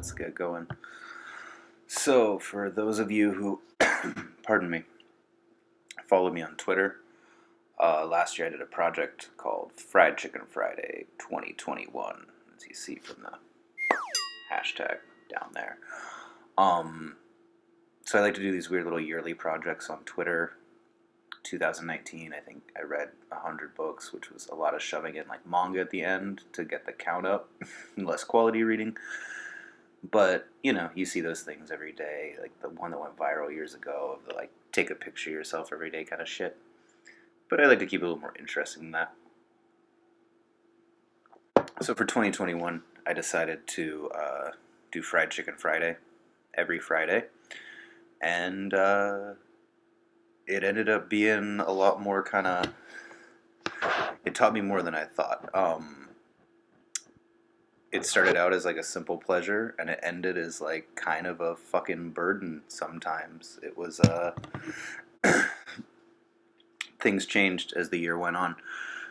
let's get going. So, for those of you who, pardon me, follow me on Twitter, last year I did a project called Fried Chicken Friday 2021, as you see from the hashtag down there. So I like to do these weird little yearly projects on Twitter. 2019, I think I read 100 books, which was a lot of shoving in like manga at the end to get the count up, less quality reading. But, you know, you see those things every day, like the one that went viral years ago of the like take a picture of yourself every day kind of shit. But I like to keep it a little more interesting than that. So for 2021, I decided to do Fried Chicken Friday every Friday. And it ended up being a lot more kind of. It taught me more than I thought. It started out as like a simple pleasure, and it ended as like kind of a fucking burden sometimes. It was things changed as the year went on.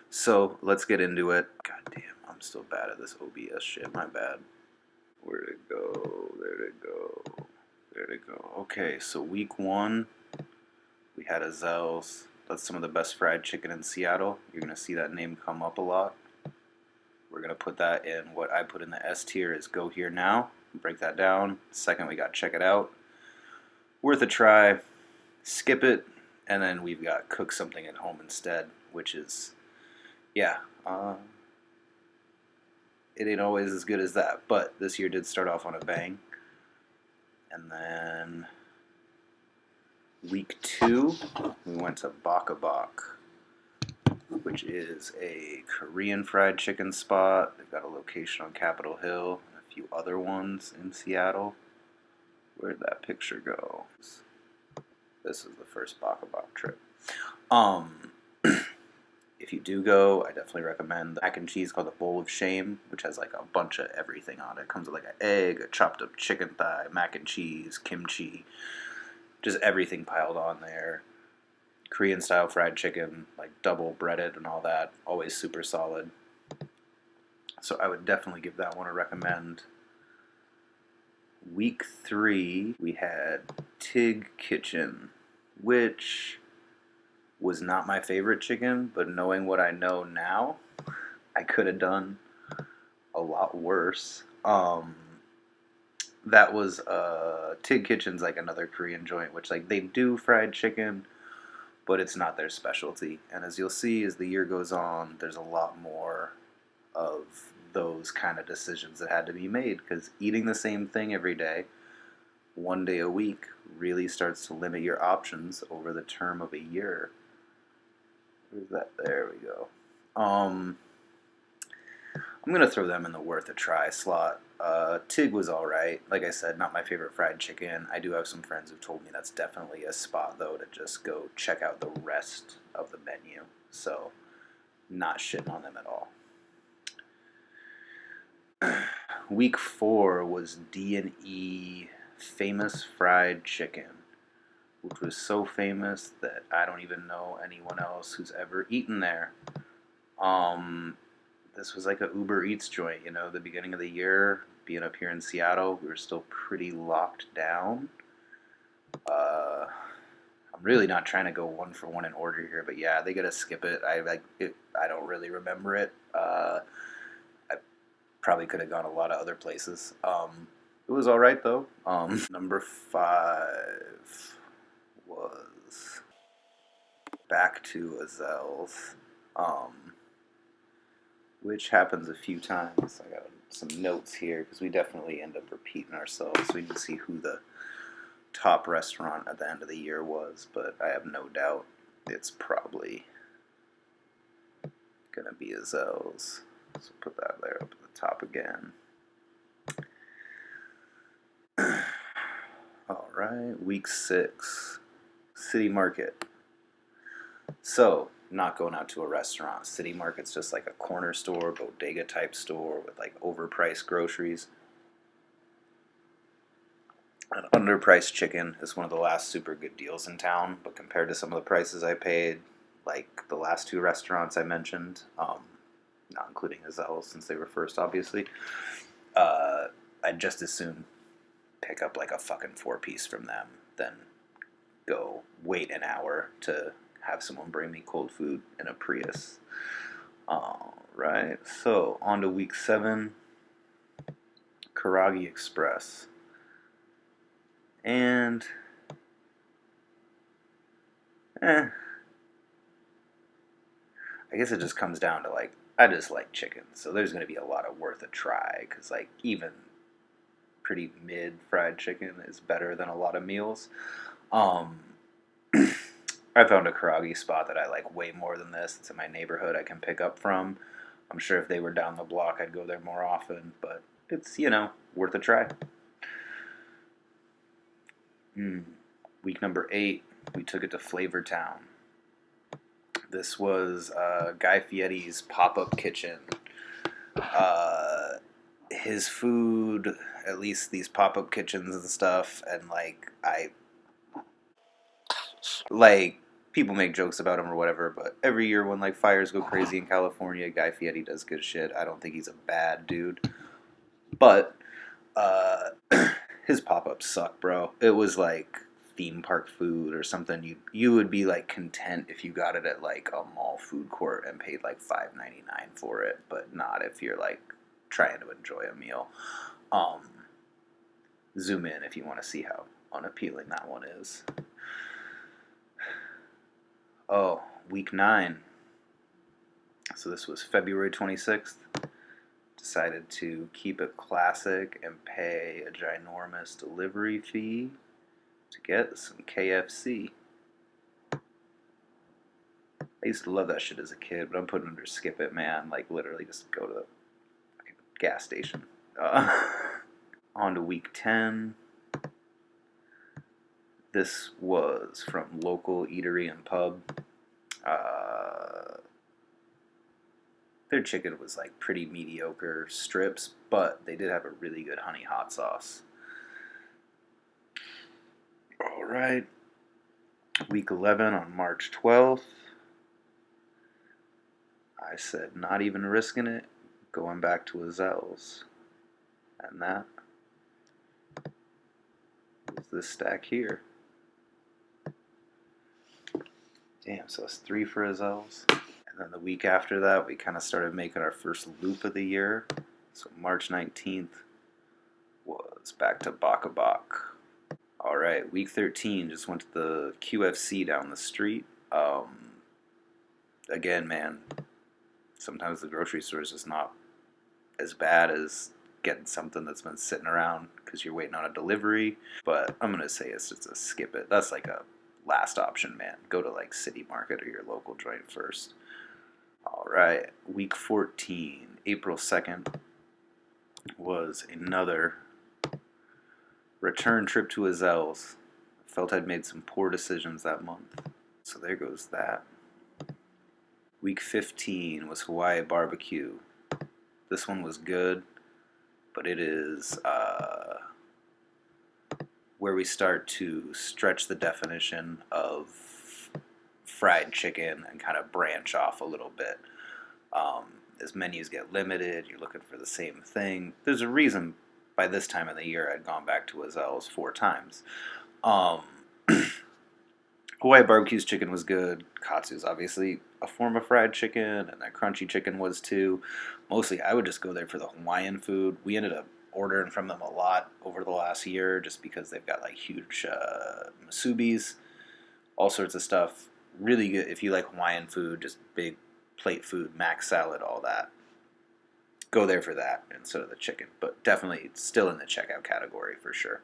So let's get into it. God damn, I'm still bad at this OBS shit. My bad. Where'd it go? There'd it go. There'd it go. Okay, so week 1. We had Azel's. That's some of the best fried chicken in Seattle. You're going to see that name come up a lot. We're going to put that in what I put in the S tier is Go Here Now. Break that down. Second, we got Check It Out. Worth a try. Skip it. And then we've got Cook Something at Home instead, which is, yeah, it ain't always as good as that. But this year did start off on a bang. And then week 2, we went to Baka Bak, which is a Korean fried chicken spot. They've got a location on Capitol Hill and a few other ones in Seattle. Where'd that picture go? This is the first Baka Bak trip. If you do go, I definitely recommend the mac and cheese called the Bowl of Shame, which has like a bunch of everything on it. It comes with like an egg, a chopped up chicken thigh, mac and cheese, kimchi, just everything piled on there. Korean style fried chicken, like double breaded and all that, always super solid. So I would definitely give that one a recommend. Week 3, we had Tig Kitchen, which was not my favorite chicken, but knowing what I know now, I could have done a lot worse. That was Tig Kitchen's like another Korean joint, which like they do fried chicken, but it's not their specialty. And as you'll see as the year goes on, there's a lot more of those kind of decisions that had to be made, because eating the same thing every day, one day a week, really starts to limit your options over the term of a year. Where's that? There we go. I'm going to throw them in the worth a try slot. Tig was alright. Like I said, not my favorite fried chicken. I do have some friends who've told me that's definitely a spot, though, to just go check out the rest of the menu. So, not shitting on them at all. Week 4 was D&E Famous Fried Chicken, which was so famous that I don't even know anyone else who's ever eaten there. This was like a Uber Eats joint, you know, the beginning of the year, being up here in Seattle, we were still pretty locked down. I'm really not trying to go one for one in order here, but yeah, they gotta skip it. I don't really remember it. I probably could have gone a lot of other places. It was all right though. Number 5 was back to Azel's, which happens a few times. I got some notes here because we definitely end up repeating ourselves. So we can see who the top restaurant at the end of the year was, but I have no doubt it's probably gonna be Azel's. So put that there up at the top again. All right, week 6, City Market. So, not going out to a restaurant. City Market's just like a corner store, bodega type store with like overpriced groceries. An underpriced chicken is one of the last super good deals in town, but compared to some of the prices I paid, like the last 2 restaurants I mentioned, not including Azel's since they were first, obviously, I'd just as soon pick up like a fucking 4-piece from them than go wait an hour to have someone bring me cold food in a Prius. All right, so on to week 7, Karagi Express. And, I guess it just comes down to like, I just like chicken, so there's going to be a lot of worth a try, because like even pretty mid fried chicken is better than a lot of meals. Um, I found a Karagi spot that I like way more than this. It's in my neighborhood I can pick up from. I'm sure if they were down the block, I'd go there more often, but it's, worth a try. Week number 8, we took it to Flavor Town. This was Guy Fieri's pop-up kitchen. His food, at least these pop-up kitchens and stuff, and like people make jokes about him or whatever, but every year when like fires go crazy in California, Guy Fieri does good shit. I don't think he's a bad dude, but uh, his pop-ups suck, bro. It was like theme park food or something. You would be like content if you got it at like a mall food court and paid like $5.99 for it, but not if you're like trying to enjoy a meal. Um, Zoom in if you want to see how unappealing that one is. Oh, week 9. So this was February 26th. Decided to keep it classic and pay a ginormous delivery fee to get some KFC. I used to love that shit as a kid, but I'm putting under skip it, man. Like, literally just go to the fucking gas station. On to week 10. This was from local eatery and pub. Their chicken was like pretty mediocre strips, but they did have a really good honey hot sauce. All right. Week 11 on March 12th. I said, not even risking it, going back to Azel's. And that was this stack here. Damn, so it's 3 for Azel's. And then the week after that, we kind of started making our first loop of the year. So March 19th was back to Baka Bak. All right, week 13, just went to the QFC down the street. Again, man, sometimes the grocery store is just not as bad as getting something that's been sitting around because you're waiting on a delivery. But I'm going to say it's just a skip it. That's like a last option, man. Go to like City Market or your local joint first. All right, week 14, April 2nd, was another return trip to Azel's. Felt I'd made some poor decisions that month. So there goes that. Week 15 was Hawaii barbecue. This one was good, but it is where we start to stretch the definition of fried chicken and kind of branch off a little bit. As menus get limited, you're looking for the same thing. There's a reason by this time of the year I'd gone back to Azel's 4 times. Hawaii barbecue's chicken was good. Katsu's obviously a form of fried chicken, and that crunchy chicken was too. Mostly, I would just go there for the Hawaiian food. We ended up ordering from them a lot over the last year just because they've got like huge musubis, all sorts of stuff. Really good if you like Hawaiian food, just big plate food, mac salad, all that. Go there for that instead of the chicken, but definitely still in the checkout category for sure.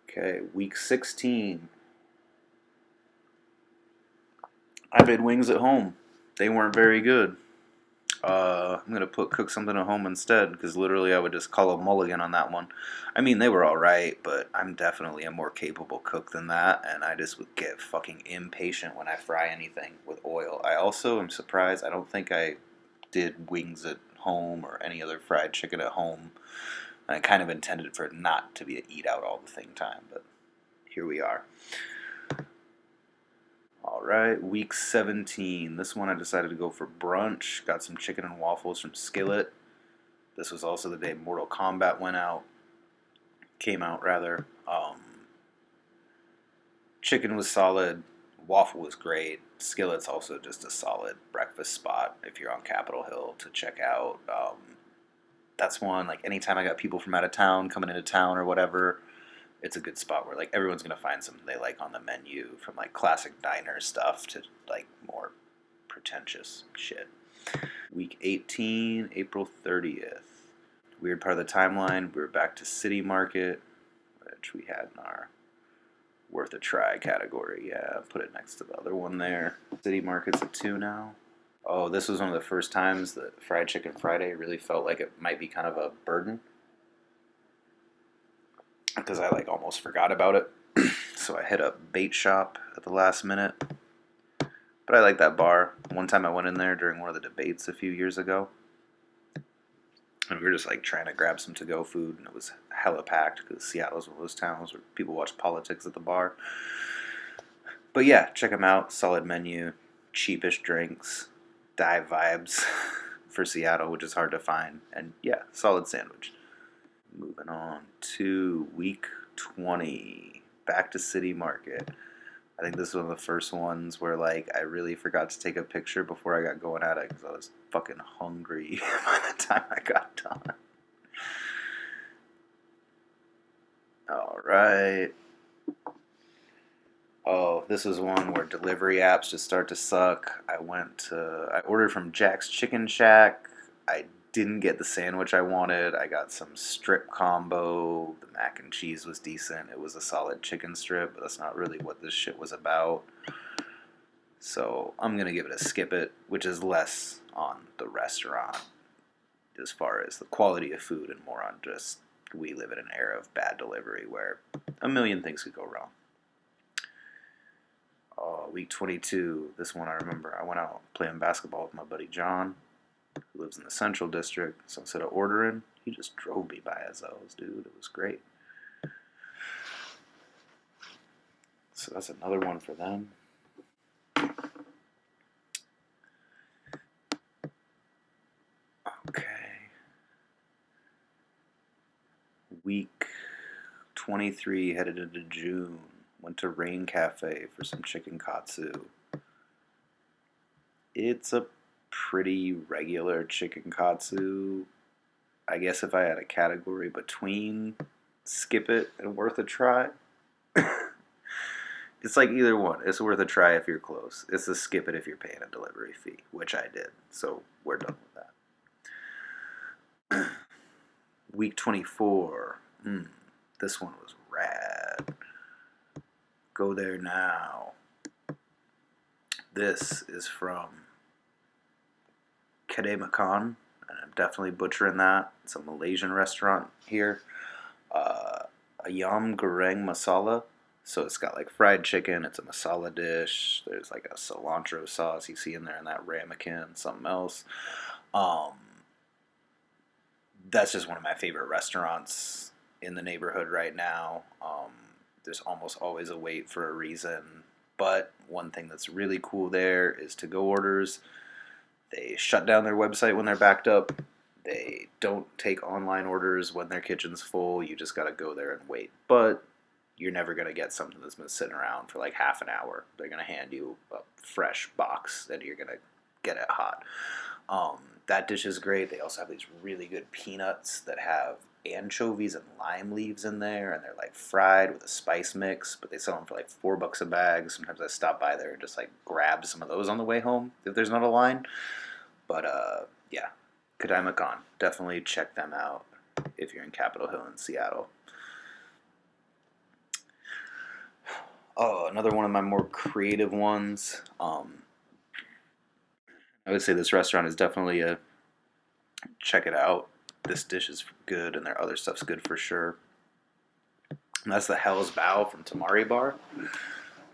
Okay, week 16. I made wings at home. They weren't very good. I'm going to cook something at home instead, because literally I would just call a mulligan on that one. I mean, they were alright, but I'm definitely a more capable cook than that, and I just would get fucking impatient when I fry anything with oil. I also am surprised, I don't think I did wings at home or any other fried chicken at home. I kind of intended for it not to be an eat out all the same time, but here we are. Alright, week 17. This one I decided to go for brunch. Got some chicken and waffles from Skillet. This was also the day Mortal Kombat came out rather. Chicken was solid. Waffle was great. Skillet's also just a solid breakfast spot if you're on Capitol Hill to check out. That's one, like, anytime I got people from out of town coming into town or whatever, it's a good spot where, like, everyone's gonna find something they like on the menu, from like classic diner stuff to like more pretentious shit. Week 18, April 30th. Weird part of the timeline, we were back to City Market, which we had in our worth a try category. Yeah, put it next to the other one there. City Market's at 2 now. Oh, this was one of the first times that Fried Chicken Friday really felt like it might be kind of a burden, because I like almost forgot about it. So I hit up Bait Shop at the last minute. But I like that bar. One time I went in there during one of the debates a few years ago, and we were just like trying to grab some to-go food, and it was hella packed because Seattle's one of those towns where people watch politics at the bar. But yeah, check them out. Solid menu, cheapish drinks, dive vibes for Seattle, which is hard to find. And yeah, solid sandwich. Moving on to week 20, back to City Market. I think this is one of the first ones where like I really forgot to take a picture before I got going at it because I was fucking hungry by the time I got done. All right. Oh, this was one where delivery apps just start to suck. I ordered from Jack's Chicken Shack. I didn't get the sandwich I wanted. I got some strip combo. The mac and cheese was decent. It was a solid chicken strip, but that's not really what this shit was about. So I'm going to give it a skip it, which is less on the restaurant as far as the quality of food and more on just we live in an era of bad delivery where a million things could go wrong. Week 22, this one I remember. I went out playing basketball with my buddy John, who lives in the Central District. So instead of ordering, he just drove me by Azzo's, dude. It was great. So that's another one for them. Okay. Week 23, headed into June. Went to Rain Cafe for some chicken katsu. It's a pretty regular chicken katsu. I guess if I had a category between skip it and worth a try, it's like either one. It's worth a try if you're close. It's a skip it if you're paying a delivery fee, which I did. So we're done with that. Week 24. This one was rad. Go there now. This is from Kedai Makan, and I'm definitely butchering that. It's a Malaysian restaurant here. Ayam goreng masala. So it's got like fried chicken. It's a masala dish. There's like a cilantro sauce you see in there, and that ramekin, something else. That's just one of my favorite restaurants in the neighborhood right now. There's almost always a wait for a reason. But one thing that's really cool there is to-go orders. They shut down their website when they're backed up. They don't take online orders when their kitchen's full. You just got to go there and wait. But you're never going to get something that's been sitting around for like half an hour. They're going to hand you a fresh box and you're going to get it hot. That dish is great. They also have these really good peanuts that have anchovies and lime leaves in there, and they're like fried with a spice mix, but they sell them for like $4 a bag. Sometimes I stop by there and just like grab some of those on the way home if there's not a line. But yeah, Kedai Makan. Definitely check them out if you're in Capitol Hill in Seattle. Oh, another one of my more creative ones. I would say this restaurant is definitely a check it out. This dish is good, and their other stuff's good for sure. And that's the Hell's Bao from Tamari Bar.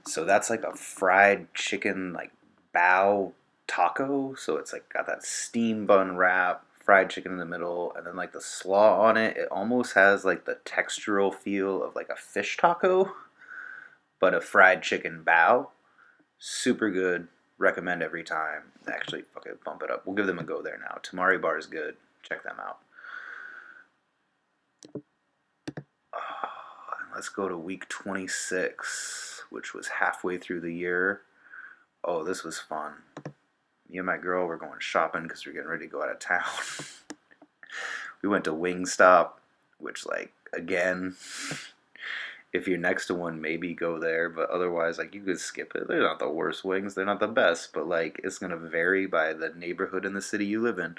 So that's like a fried chicken, like bao taco. So it's like got that steam bun wrap, fried chicken in the middle, and then like the slaw on it. It almost has like the textural feel of like a fish taco, but a fried chicken bao. Super good. Recommend every time. Actually, fucking bump it up. We'll give them a go there now. Tamari Bar is good. Check them out. Let's go to week 26, which was halfway through the year. Oh, this was fun. Me and my girl were going shopping because we are getting ready to go out of town. We went to Wingstop, which, like, again, if you're next to one, maybe go there, but otherwise, like, you could skip it. They're not the worst wings, they're not the best, but, like, it's gonna vary by the neighborhood and the city you live in.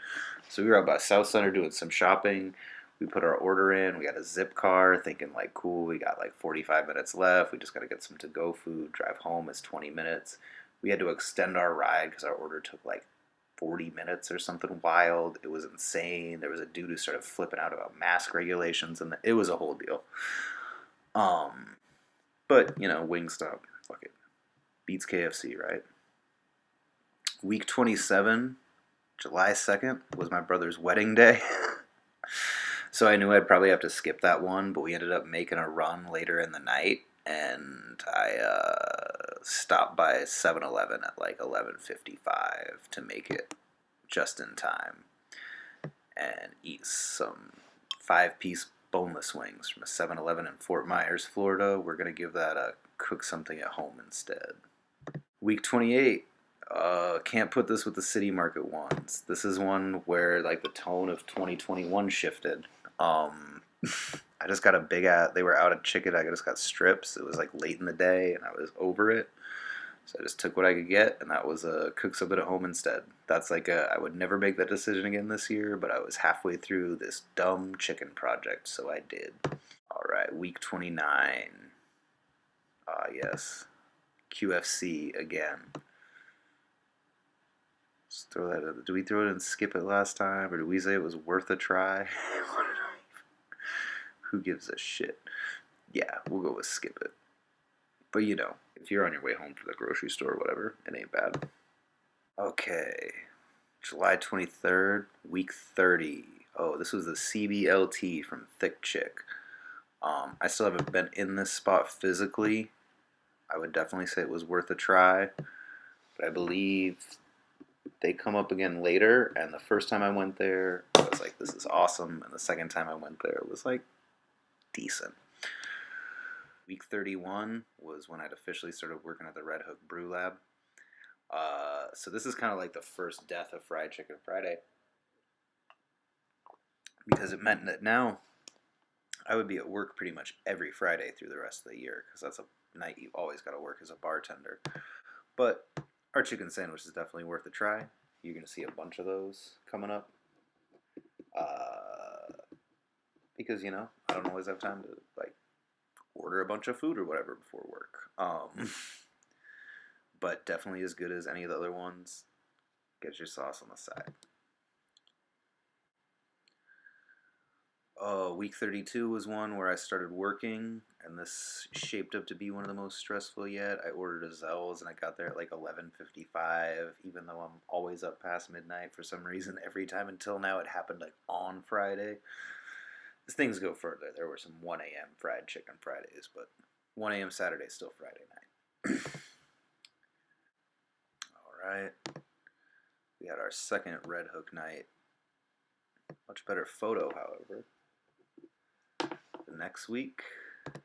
So we were out by South Center doing some shopping. We put our order in. We got a zip car, thinking, like, cool, we got like 45 minutes left. We just got to get some to go food. Drive home is 20 minutes. We had to extend our ride because our order took like 40 minutes or something wild. It was insane. There was a dude who started flipping out about mask regulations, and it was a whole deal. Um, but you know, Wingstop, fuck it, beats KFC, right? Week 27, July 2nd was my brother's wedding day. So I knew I'd probably have to skip that one, but we ended up making a run later in the night, and I stopped by 7-Eleven at like 11:55 to make it just in time and eat some 5-piece boneless wings from a 7-Eleven in Fort Myers, Florida. We're going to give that a cook something at home instead. Week 28. Can't put this with the city market ones. This is one where like the tone of 2021 shifted. I just got a big ass. They were out of chicken. I just got strips. It was like late in the day, and I was over it. So I just took what I could get, and that was cook something at home instead. That's like I would never make that decision again this year, but I was halfway through this dumb chicken project, so I did. All right, week 29. Ah, yes, QFC again. Let's throw that in. Did we throw it and skip it last time, or did we say it was worth a try? Who gives a shit? Yeah, we'll go with skip it. But you know, if you're on your way home from the grocery store or whatever, it ain't bad. Okay, July 23rd, week 30. Oh, this was the CBLT from Thick Chick. I still haven't been in this spot physically. I would definitely say it was worth a try. But I believe they come up again later, and the first time I went there, I was like, this is awesome. And the second time I went there, it was like, decent. Week 31 was when I'd officially started working at the Red Hook Brew Lab. So this is kind of like the first death of Fried Chicken Friday, because it meant that now I would be at work pretty much every Friday through the rest of the year, because that's a night you always got to work as a bartender. But our chicken sandwich is definitely worth a try. You're going to see a bunch of those coming up. Because, you know, I don't always have time to, like, order a bunch of food or whatever before work. But definitely as good as any of the other ones. Get your sauce on the side. Week 32 was one where I started working, and this shaped up to be one of the most stressful yet. I ordered a Zell's, and I got there at like 11:55, even though I'm always up past midnight for some reason. Every time until now, it happened like on Friday. As things go further, there were some 1 a.m. fried chicken Fridays, but 1 a.m. Saturday is still Friday night. All right. We had our second Red Hook night. Much better photo, however. The next week, probably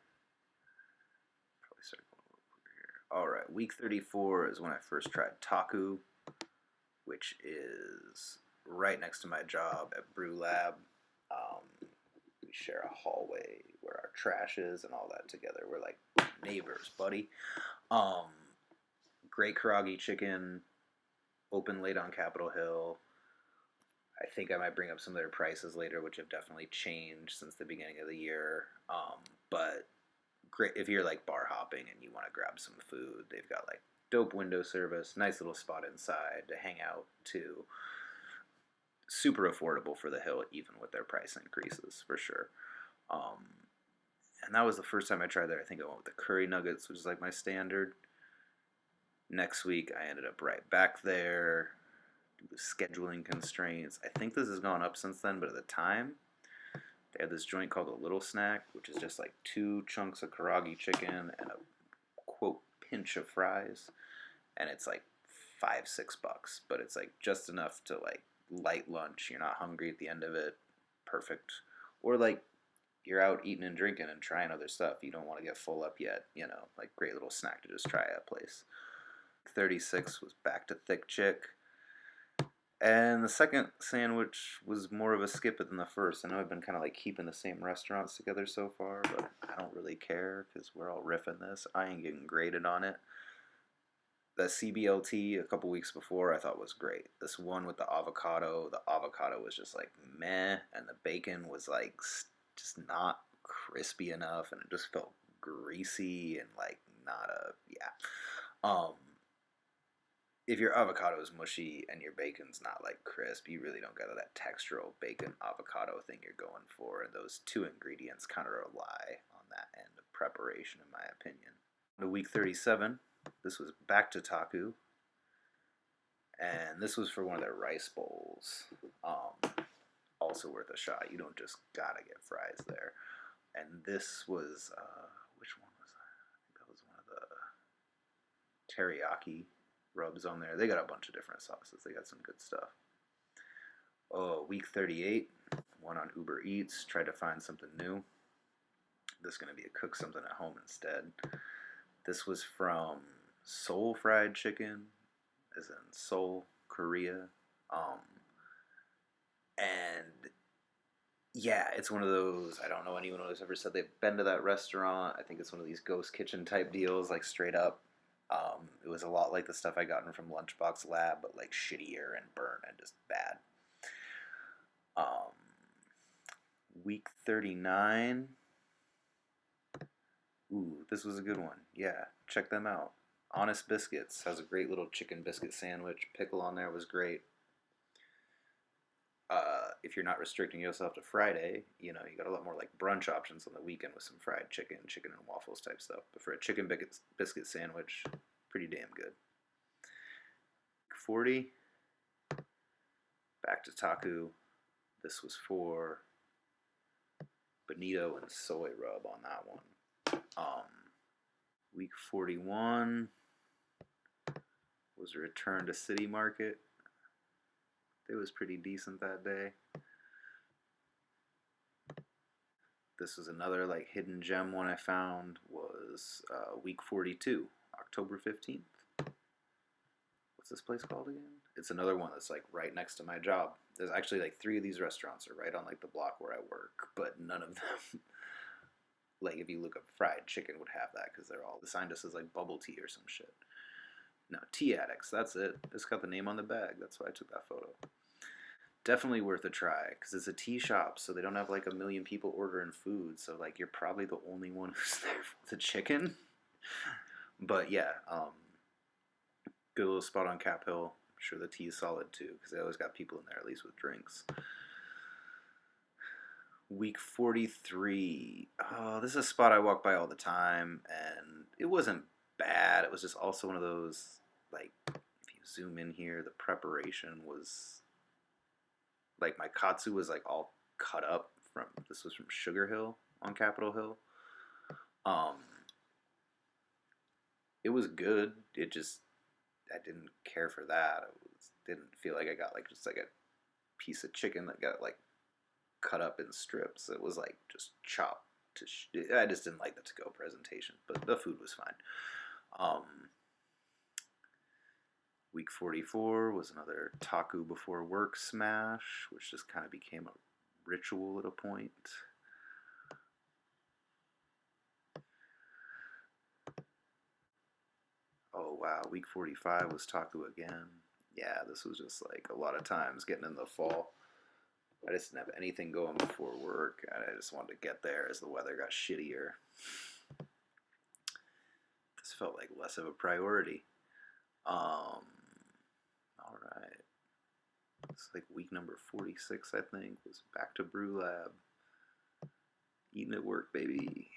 start going over here. All right, week 34 is when I first tried Taku, which is right next to my job at Brew Lab. We share a hallway where our trash is and all that together. We're like neighbors, buddy. Great Karagi chicken, open late on Capitol Hill. I think I might bring up some of their prices later, which have definitely changed since the beginning of the year. But great if you're like bar hopping and you want to grab some food. They've got like dope window service, nice little spot inside to hang out too. Super affordable for the hill, even with their price increases, for sure. And that was the first time I tried there. I think I went with the curry nuggets, which is like my standard. Next week, I ended up right back there due to scheduling constraints. I think this has gone up since then, but at the time, they had this joint called a Little Snack, which is just like 2 chunks of Karagi chicken and a quote pinch of fries, and it's like $5-6, but it's like just enough to like light lunch. You're not hungry at the end of it. Perfect. Or like you're out eating and drinking and trying other stuff. You don't want to get full up yet, like great little snack to just try at a place. 36 was back to thick chick. And the second sandwich was more of a skip than the first. I know I've been kind of like keeping the same restaurants together so far, but I don't really care because we're all riffing this. I ain't getting graded on it. The CBLT a couple weeks before I thought was great. This one with the avocado was just like meh, and the bacon was like just not crispy enough, and it just felt greasy and like not a yeah. Um, if your avocado is mushy and your bacon's not like crisp, you really don't get that textural bacon avocado thing you're going for. And those two ingredients kind of rely on that end of preparation, in my opinion. To week 37, this was back to taku, and this was for one of their rice bowls. Also worth a shot. You don't just gotta get fries there. And this was which one was that? I think that was one of the teriyaki rubs on there. They got a bunch of different sauces. They got some good stuff. Oh, week 38, went on Uber Eats, tried to find something new. This is going to be a cook something at home instead. This was from Seoul Fried Chicken, as in Seoul, Korea. And yeah, it's one of those, I don't know anyone who's ever said they've been to that restaurant. I think it's one of these ghost kitchen type deals, like straight up. It was a lot like the stuff I gotten from Lunchbox Lab, but like shittier and burnt and just bad. Um, week 39. Ooh, this was a good one. Yeah, check them out. Honest Biscuits has a great little chicken biscuit sandwich. Pickle on there was great. If you're not restricting yourself to Friday, you got a lot more like brunch options on the weekend with some fried chicken, chicken and waffles type stuff. But for a chicken biscuit sandwich, pretty damn good. 40, back to taku. This was for bonito and soy rub on that one. Week 41 was a return to City Market. It was pretty decent that day. This was another like hidden gem one I found was week 42, October 15th. What's this place called again? It's another one that's like right next to my job. There's actually like 3 of these restaurants are right on like the block where I work, but none of them, like if you look up fried chicken, would have that because they're all, the sign just says like bubble tea or some shit. No, Tea Addicts, that's it. It's got the name on the bag. That's why I took that photo. Definitely worth a try because it's a tea shop, so they don't have like a million people ordering food. So like you're probably the only one who's there for the chicken. But yeah, good little spot on Cap Hill. I'm sure the tea is solid too because they always got people in there at least with drinks. Week 43. Oh, this is a spot I walk by all the time, and it wasn't bad. It was just also one of those like if you zoom in here, the preparation was like my katsu was like all cut up from this was from Sugar Hill on Capitol Hill. It was good. It just I didn't care for that. Didn't feel like I got like just like a piece of chicken that got like cut up in strips. It was like just chopped to. I just didn't like the to-go presentation, but the food was fine. Week 44 was another taku before work smash, which just kind of became a ritual at a point. Oh wow, week 45 was taku again. Yeah, this was just like a lot of times getting in the fall. I just didn't have anything going before work, and I just wanted to get there as the weather got shittier. This felt like less of a priority. All right. It's like week number 46, I think, was back to Brew Lab. Eating at work, baby.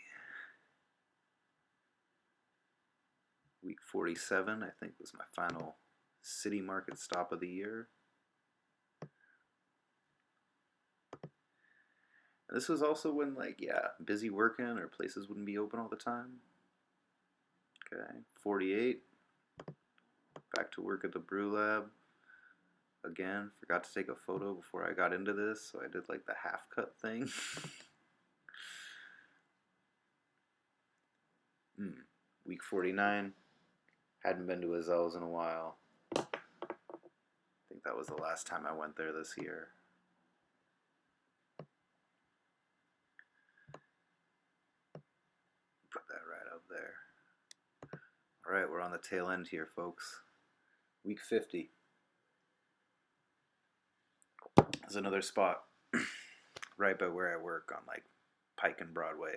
Week 47, I think, was my final City Market stop of the year. And this was also when, like, yeah, busy working or places wouldn't be open all the time. Okay, 48, back to work at the Brew Lab. Again, forgot to take a photo before I got into this, so I did like the half cut thing. Week 49. Hadn't been to Azel's in a while. I think that was the last time I went there this year. Put that right up there. All right, we're on the tail end here, folks. Week 50. There's another spot right by where I work on like Pike and Broadway,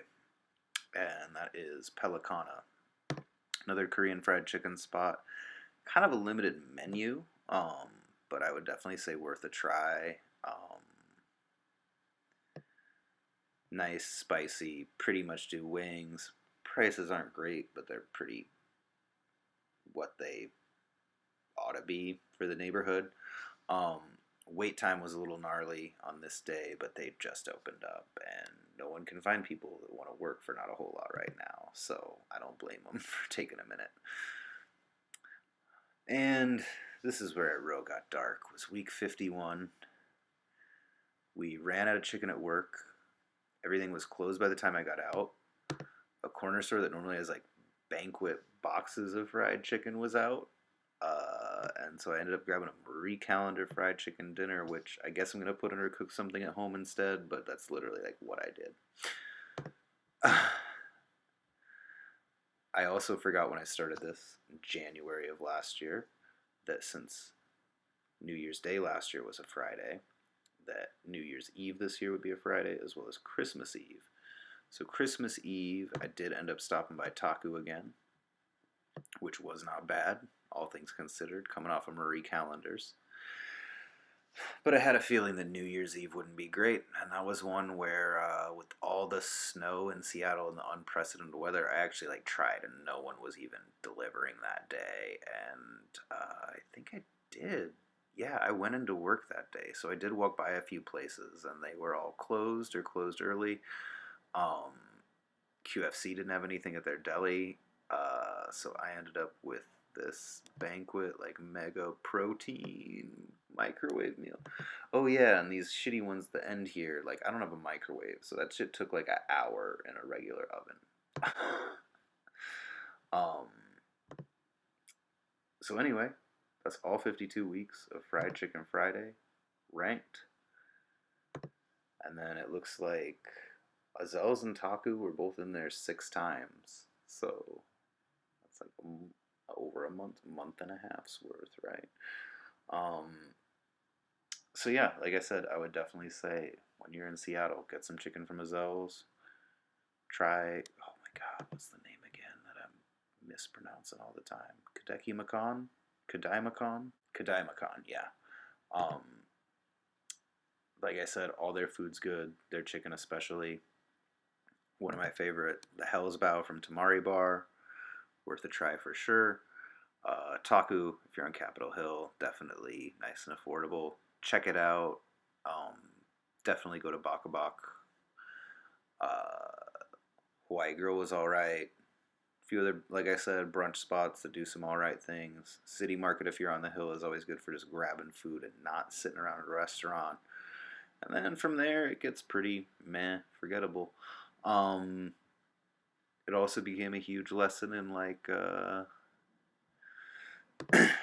and that is Pelicana. Another Korean fried chicken spot. Kind of a limited menu, but I would definitely say worth a try. Nice, spicy, pretty much do wings. Prices aren't great, but they're pretty what they ought to be for the neighborhood. Um, Wait time was a little gnarly on this day, but they just opened up, and no one can find people that want to work for not a whole lot right now. So I don't blame them for taking a minute. And this is where it real got dark. Was week 51. We ran out of chicken at work. Everything was closed by the time I got out. A corner store that normally has like banquet boxes of fried chicken was out. And so I ended up grabbing a Marie Calendar fried chicken dinner, which I guess I'm going to put under cook something at home instead, but that's literally like what I did. I also forgot when I started this in January of last year that since New Year's Day last year was a Friday, that New Year's Eve this year would be a Friday, as well as Christmas Eve. So Christmas Eve, I did end up stopping by Taku again, which was not bad, all things considered, coming off of Marie Callender's. But I had a feeling that New Year's Eve wouldn't be great, and that was one where, with all the snow in Seattle and the unprecedented weather, I actually like tried, and no one was even delivering that day. And I think I did. Yeah, I went into work that day, so I did walk by a few places, and they were all closed or closed early. Um, QFC didn't have anything at their deli, so I ended up with this banquet like mega protein microwave meal. Oh yeah, and these shitty ones that end here, like I don't have a microwave, so that shit took like an hour in a regular oven. um. So anyway, that's all 52 weeks of Fried Chicken Friday ranked, and then it looks like Azels and Taku were both in there 6 times, so that's like over a month and a half's worth, right? Um, so yeah, like I said, I would definitely say when you're in Seattle, get some chicken from Azels. Try, oh my god, what's the name again that I'm mispronouncing all the time? Kadeki Makan? Kadai Makan? Kadai Makan, yeah. Um, like I said, all their food's good. Their chicken especially. One of my favorite, the Hell's Bow from Tamari Bar. Worth a try for sure. Taku, if you're on Capitol Hill, definitely nice and affordable. Check it out. Um, Definitely go to Baka Bak. Hawaii Grill was alright. A few other, like I said, brunch spots that do some alright things. City Market, if you're on the hill, is always good for just grabbing food and not sitting around at a restaurant. And then from there, it gets pretty meh, forgettable. Um, it also became a huge lesson in like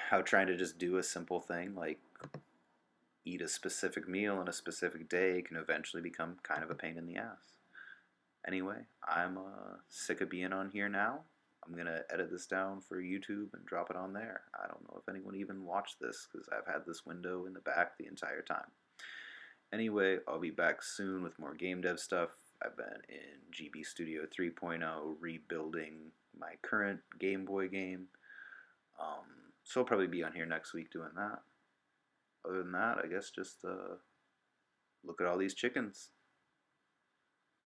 how trying to just do a simple thing like eat a specific meal on a specific day can eventually become kind of a pain in the ass. Anyway, I'm sick of being on here now. I'm going to edit this down for YouTube and drop it on there. I don't know if anyone even watched this because I've had this window in the back the entire time. Anyway, I'll be back soon with more game dev stuff. I've been in GB Studio 3.0 rebuilding my current Game Boy game. So I'll probably be on here next week doing that. Other than that, I guess just look at all these chickens.